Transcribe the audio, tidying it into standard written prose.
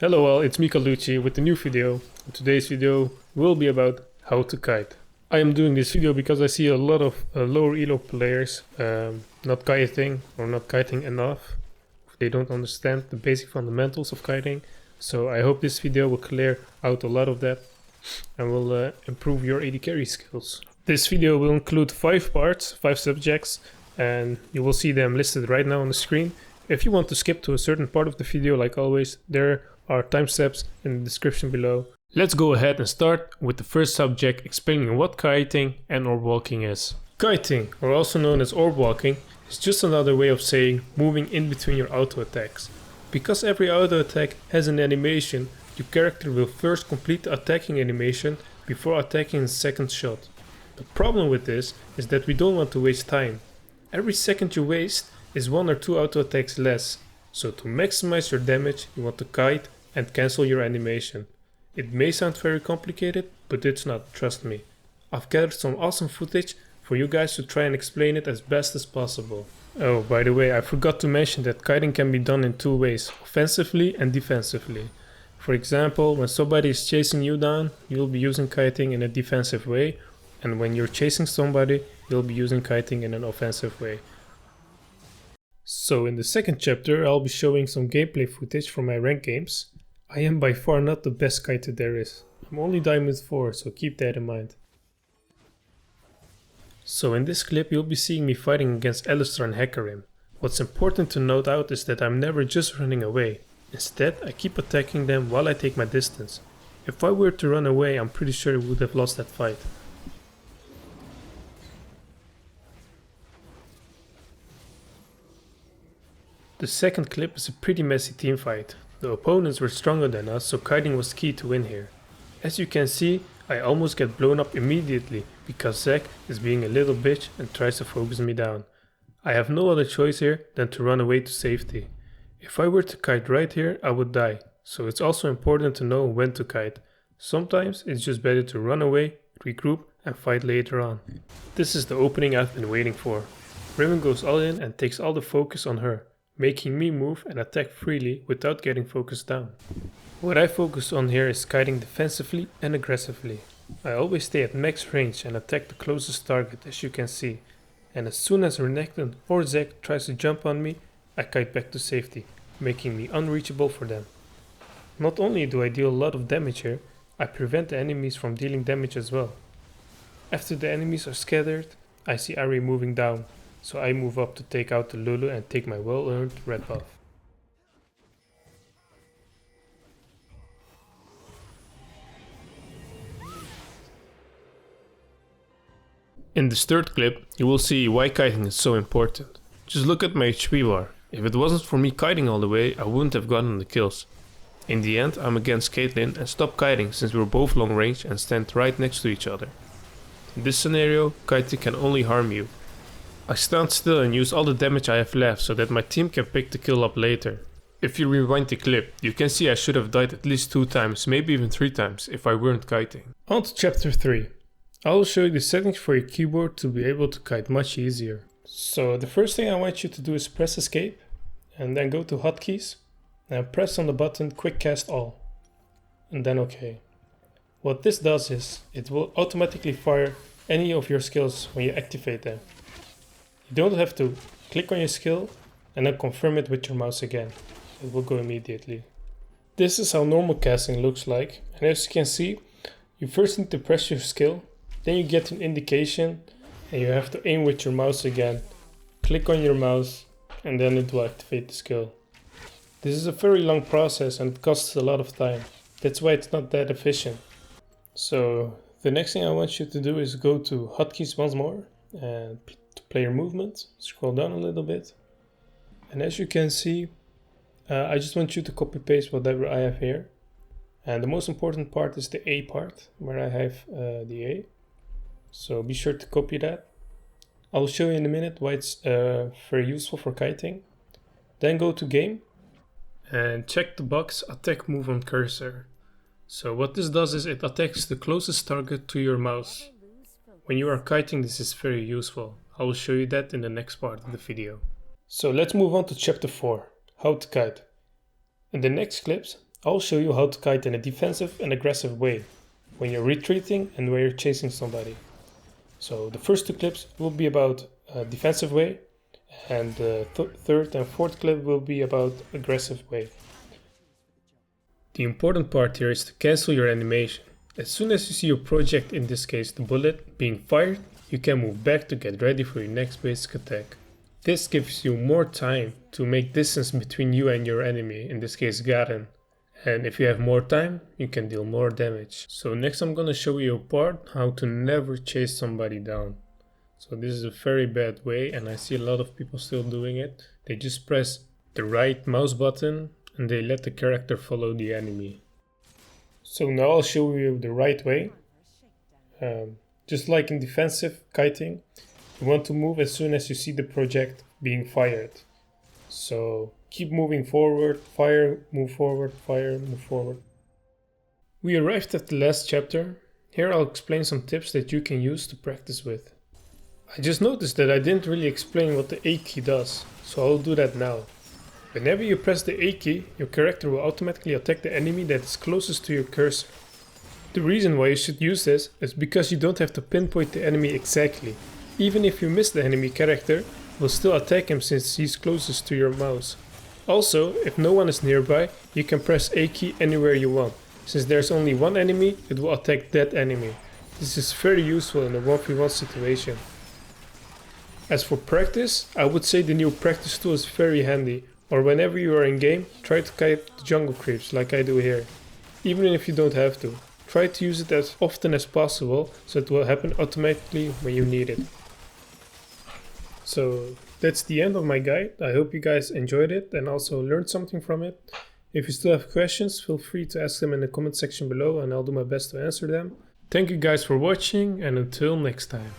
Hello all, it's Mika Lucci with a new video. Today's video will be about how to kite. I am doing this video because I see a lot of lower elo players not kiting or not kiting enough. They don't understand the basic fundamentals of kiting. So I hope this video will clear out a lot of that and will improve your AD carry skills. This video will include 5 parts, 5 subjects, and you will see them listed right now on the screen. If you want to skip to a certain part of the video, like always, there are timestamps in the description below. Let's go ahead and start with the first subject, explaining what kiting and orb walking is. Kiting, or also known as orb walking, is just another way of saying moving in between your auto attacks. Because every auto attack has an animation, your character will first complete the attacking animation before attacking the second shot. The problem with this is that we don't want to waste time. Every second you waste is 1 or 2 auto attacks less, so to maximize your damage you want to kite and cancel your animation. It may sound very complicated, but it's not, trust me. I've gathered some awesome footage for you guys to try and explain it as best as possible. Oh, by the way, I forgot to mention that kiting can be done in 2 ways, offensively and defensively. For example, when somebody is chasing you down, you'll be using kiting in a defensive way, and when you're chasing somebody, you'll be using kiting in an offensive way. So in the second chapter, I'll be showing some gameplay footage from my ranked games. I am by far not the best kiter there is. I'm only Diamond 4, so keep that in mind. So in this clip you'll be seeing me fighting against Alistar and Hecarim. What's important to note out is that I'm never just running away. Instead, I keep attacking them while I take my distance. If I were to run away, I'm pretty sure I would have lost that fight. The second clip is a pretty messy team fight. The opponents were stronger than us, so kiting was key to win here. As you can see, I almost get blown up immediately because Zac is being a little bitch and tries to focus me down. I have no other choice here than to run away to safety. If I were to kite right here, I would die, so it's also important to know when to kite. Sometimes it's just better to run away, regroup and fight later on. This is the opening I've been waiting for. Riven goes all in and takes all the focus on her, making me move and attack freely without getting focused down. What I focus on here is kiting defensively and aggressively. I always stay at max range and attack the closest target, as you can see, and as soon as Renekton or Zac tries to jump on me, I kite back to safety, making me unreachable for them. Not only do I deal a lot of damage here, I prevent the enemies from dealing damage as well. After the enemies are scattered, I see Ahri moving down, so I move up to take out the Lulu and take my well-earned red buff. In this third clip, you will see why kiting is so important. Just look at my HP bar. If it wasn't for me kiting all the way, I wouldn't have gotten the kills. In the end, I'm against Caitlyn and stop kiting since we're both long range and stand right next to each other. In this scenario, kiting can only harm you. I stand still and use all the damage I have left so that my team can pick the kill up later. If you rewind the clip, you can see I should have died at least 2 times, maybe even 3 times if I weren't kiting. On to chapter 3. I will show you the settings for your keyboard to be able to kite much easier. So the first thing I want you to do is press escape and then go to hotkeys and press on the button quick cast all and then OK. What this does is it will automatically fire any of your skills when you activate them. You don't have to click on your skill and then confirm it with your mouse again. It will go immediately. This is how normal casting looks like, and as you can see, you first need to press your skill, then you get an indication and you have to aim with your mouse again. Click on your mouse and then it will activate the skill. This is a very long process and it costs a lot of time. That's why it's not that efficient. So the next thing I want you to do is go to hotkeys once more and to player movement, scroll down a little bit. And as you can see, I just want you to copy paste whatever I have here. And the most important part is the A part, where I have the A. So be sure to copy that. I will show you in a minute why it's very useful for kiting. Then go to game and check the box attack move on cursor. So what this does is it attacks the closest target to your mouse. When you are kiting, this is very useful. I will show you that in the next part of the video. So let's move on to chapter 4, how to kite. In the next clips, I'll show you how to kite in a defensive and aggressive way, when you're retreating and when you're chasing somebody. So the first two clips will be about a defensive way, and the third and fourth clip will be about aggressive way. The important part here is to cancel your animation. As soon as you see your project, in this case the bullet, being fired, you can move back to get ready for your next basic attack. This gives you more time to make distance between you and your enemy, in this case Garen. And if you have more time, you can deal more damage. So next I'm gonna show you a part how to never chase somebody down. So this is a very bad way and I see a lot of people still doing it. They just press the right mouse button and they let the character follow the enemy. So now I'll show you the right way. Just like in defensive kiting, you want to move as soon as you see the project being fired. So keep moving forward, fire, move forward, fire, move forward. We arrived at the last chapter. Here I'll explain some tips that you can use to practice with. I just noticed that I didn't really explain what the A key does, so I'll do that now. Whenever you press the A key, your character will automatically attack the enemy that is closest to your cursor. The reason why you should use this is because you don't have to pinpoint the enemy exactly. Even if you miss the enemy character, will still attack him since he's closest to your mouse. Also, if no one is nearby, you can press A key anywhere you want. Since there's only one enemy, it will attack that enemy. This is very useful in a 1v1 situation. As for practice, I would say the new practice tool is very handy, or whenever you are in game, try to kite the jungle creeps like I do here. Even if you don't have to, try to use it as often as possible so it will happen automatically when you need it. So that's the end of my guide. I hope you guys enjoyed it and also learned something from it. If you still have questions, feel free to ask them in the comment section below and I'll do my best to answer them. Thank you guys for watching and until next time.